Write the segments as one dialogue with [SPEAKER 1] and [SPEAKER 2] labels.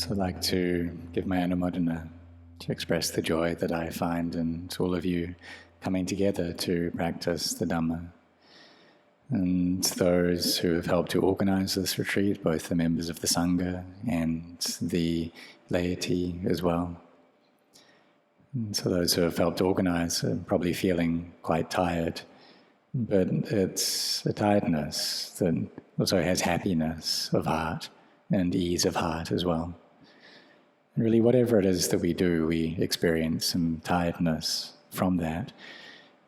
[SPEAKER 1] So I'd like to give my anumodana to express the joy that I find in all of you coming together to practice the Dhamma. And those who have helped to organize this retreat, both the members of the Sangha and the laity as well. And so those who have helped organize are probably feeling quite tired, but it's a tiredness that also has happiness of heart and ease of heart as well. And really, whatever it is that we do, we experience some tiredness from that.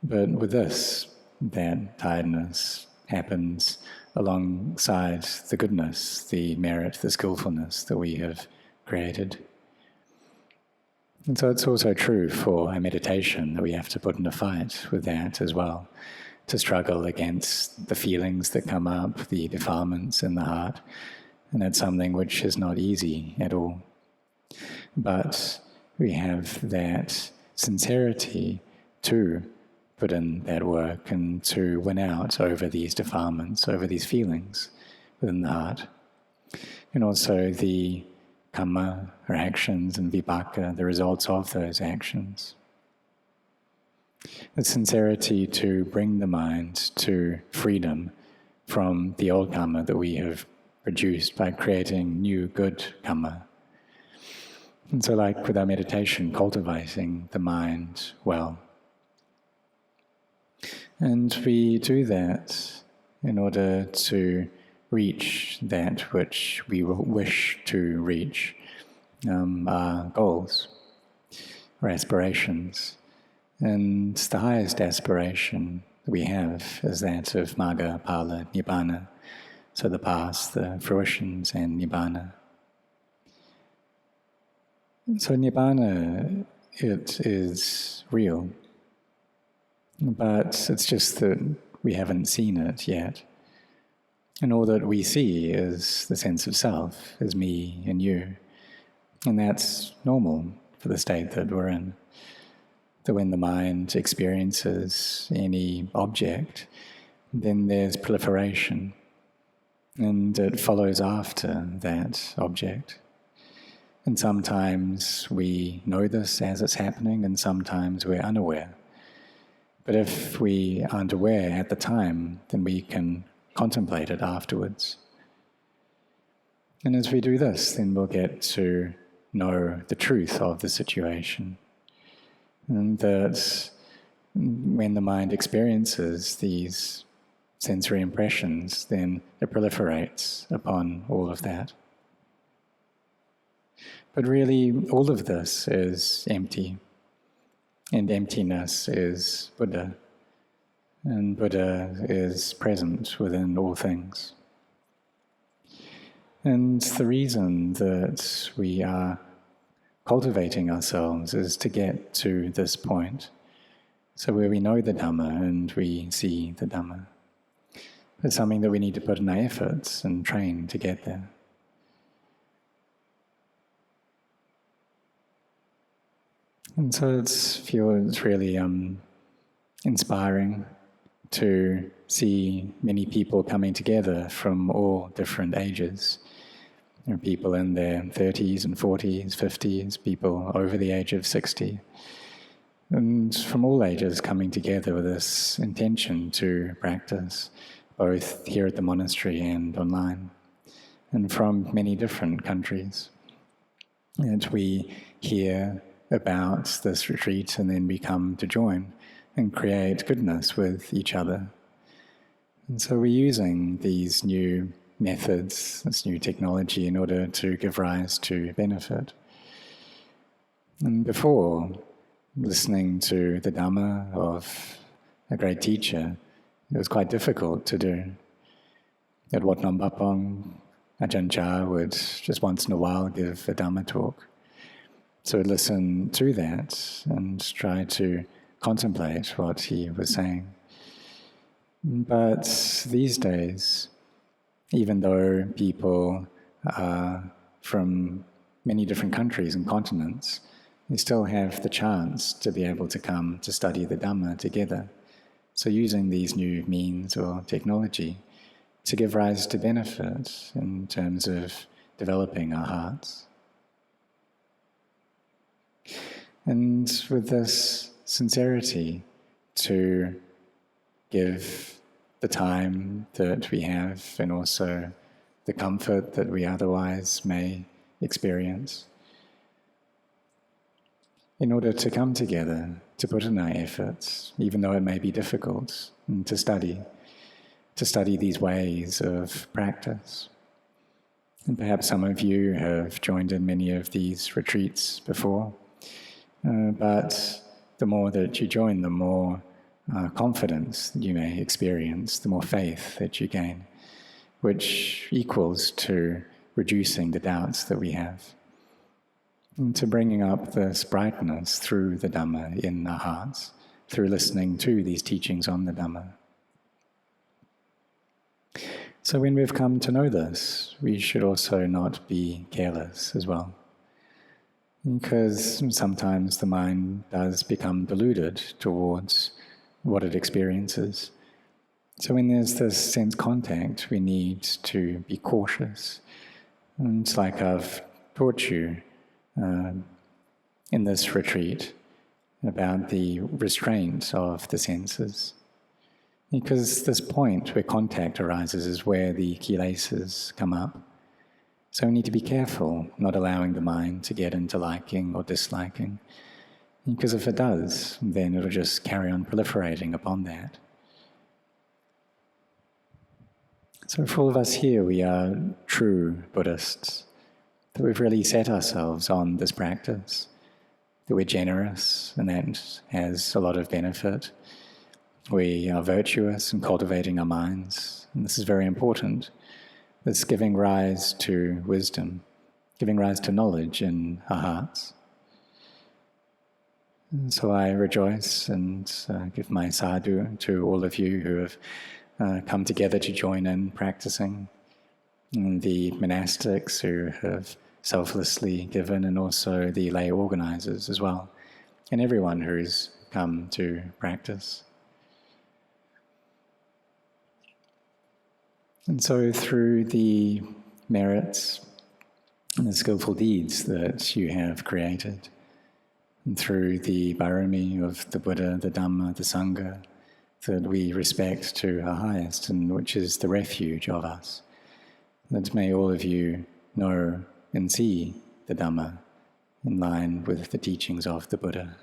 [SPEAKER 1] But with this, that tiredness happens alongside the goodness, the merit, the skillfulness that we have created. And so it's also true for our meditation that we have to put in a fight with that as well, to struggle against the feelings that come up, the defilements in the heart. And that's something which is not easy at all. But we have that sincerity to put in that work and to win out over these defilements, over these feelings within the heart. And also the karma, or actions, and vipaka, the results of those actions. The sincerity to bring the mind to freedom from the old karma that we have produced by creating new good karma. And so like with our meditation, cultivating the mind well. And we do that in order to reach that which we wish to reach, our goals, our aspirations. And the highest aspiration we have is that of Magga, Phala, Nibbāna, so the paths, the fruitions, and Nibbāna. So Nibbāna, it is real, but it's just that we haven't seen it yet. And all that we see is the sense of self, as me and you. And that's normal for the state that we're in. That when the mind experiences any object, then there's proliferation, and it follows after that object. And sometimes we know this as it's happening, and sometimes we're unaware. But if we aren't aware at the time, then we can contemplate it afterwards. And as we do this, then we'll get to know the truth of the situation. And that when the mind experiences these sensory impressions, then it proliferates upon all of that. But really, all of this is empty. And emptiness is Buddha. And Buddha is present within all things. And the reason that we are cultivating ourselves is to get to this point. So where we know the Dhamma and we see the Dhamma. It's something that we need to put in our efforts and train to get there. And so it's really inspiring to see many people coming together from all different ages. There are people in their 30s and 40s, 50s, people over the age of 60. And from all ages coming together with this intention to practice, both here at the monastery and online, and from many different countries. And we hear about this retreat and then we come to join and create goodness with each other. And so we're using these new methods, this new technology in order to give rise to benefit. And before listening to the Dhamma of a great teacher, it was quite difficult to do. At Wat Nom Bapong, Ajahn Chah would just once in a while give a Dhamma talk. So listen to that and try to contemplate what he was saying. But these days, even though people are from many different countries and continents, they still have the chance to be able to come to study the Dhamma together. So using these new means or technology to give rise to benefit in terms of developing our hearts. And with this sincerity to give the time that we have and also the comfort that we otherwise may experience, in order to come together, to put in our efforts, even though it may be difficult, and to study these ways of practice. And perhaps some of you have joined in many of these retreats before, but the more that you join, the more confidence that you may experience, the more faith that you gain, which equals to reducing the doubts that we have, and to bringing up this brightness through the Dhamma in our hearts, through listening to these teachings on the Dhamma. So when we've come to know this, we should also not be careless as well, because sometimes the mind does become deluded towards what it experiences. So when there's this sense contact, we need to be cautious. And it's like I've taught you in this retreat about the restraint of the senses. Because this point where contact arises is where the kilesas come up. So we need to be careful not allowing the mind to get into liking or disliking. Because if it does, then it'll just carry on proliferating upon that. So for all of us here, we are true Buddhists, that we've really set ourselves on this practice, that we're generous, and that has a lot of benefit. We are virtuous in cultivating our minds, and this is very important. It's giving rise to wisdom, giving rise to knowledge in our hearts. And so I rejoice and give my sadhu to all of you who have come together to join in practicing, and the monastics who have selflessly given, and also the lay organizers as well, and everyone who's come to practice. And so through the merits and the skillful deeds that you have created, and through the barami of the Buddha, the Dhamma, the Sangha, that we respect to our highest, and which is the refuge of us, that may all of you know and see the Dhamma in line with the teachings of the Buddha.